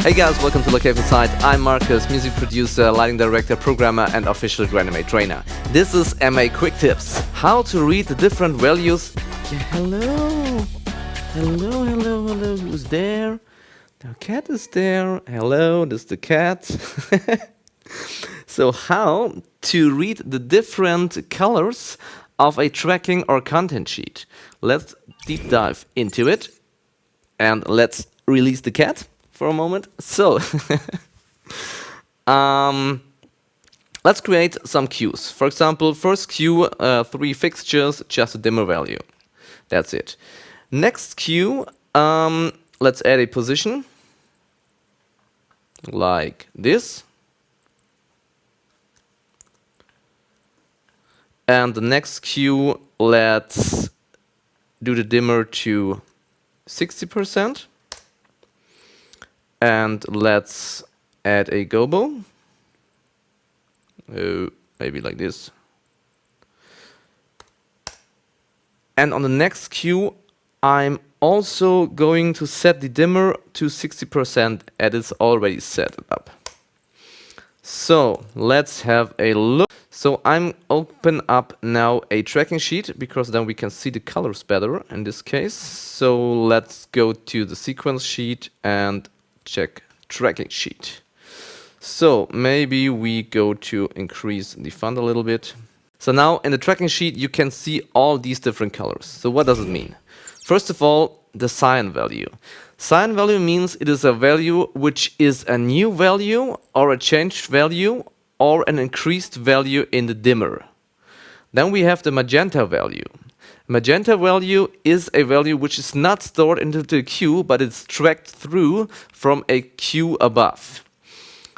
Hey guys, welcome to Lacave-Insight. I'm Marcus, music producer, lighting director, programmer and official Granimate trainer. This is MA Quick Tips. How to read the different values. Yeah, hello. Hello. Who's there? The cat is there. Hello, this is the cat. So how to read the different colors of a tracking or content sheet. Let's deep dive into it. And let's release the cat for a moment. So, let's create some cues. For example, first cue, 3 fixtures, just a dimmer value. That's it. Next cue, let's add a position, like this. And the next cue, let's do the dimmer to 60%. And let's add a gobo. Maybe like this. And on the next cue, I'm also going to set the dimmer to 60% as it's already set up. So let's have a look. So I'm open up now a tracking sheet because then we can see the colors better in this case. So let's go to the sequence sheet and check tracking sheet. So maybe we go to increase the font a little bit. So now in the tracking sheet you can see all these different colors. So what does it mean? First of all, the cyan value. Cyan value means it is a value which is a new value or a changed value or an increased value in the dimmer. Then we have the magenta value. Magenta value is a value which is not stored into the queue, but it's tracked through from a queue above.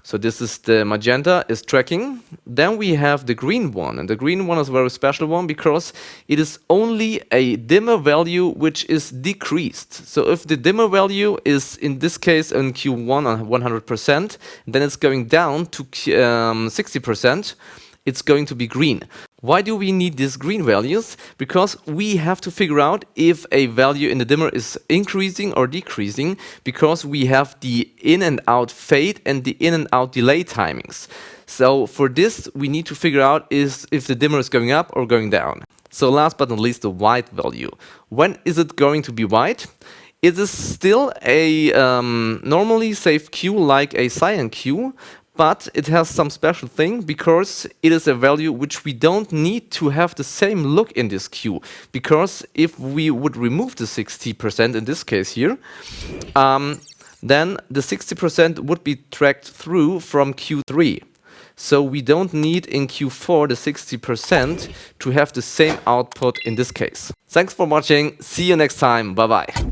So this is the magenta is tracking. Then we have the green one, and the green one is a very special one because it is only a dimmer value which is decreased. So if the dimmer value is in this case in Q1 on 100%, then it's going down to 60%. It's going to be green. Why do we need these green values? Because we have to figure out if a value in the dimmer is increasing or decreasing, because we have the in and out fade and the in and out delay timings. So for this, we need to figure out if the dimmer is going up or going down. So last but not least, the white value. When is it going to be white? It is still a normally safe queue like a cyan queue, but it has some special thing because it is a value which we don't need to have the same look in this queue. Because if we would remove the 60% in this case here, then the 60% would be tracked through from Q3. So we don't need in Q4 the 60% to have the same output in this case. Thanks for watching. See you next time. Bye bye.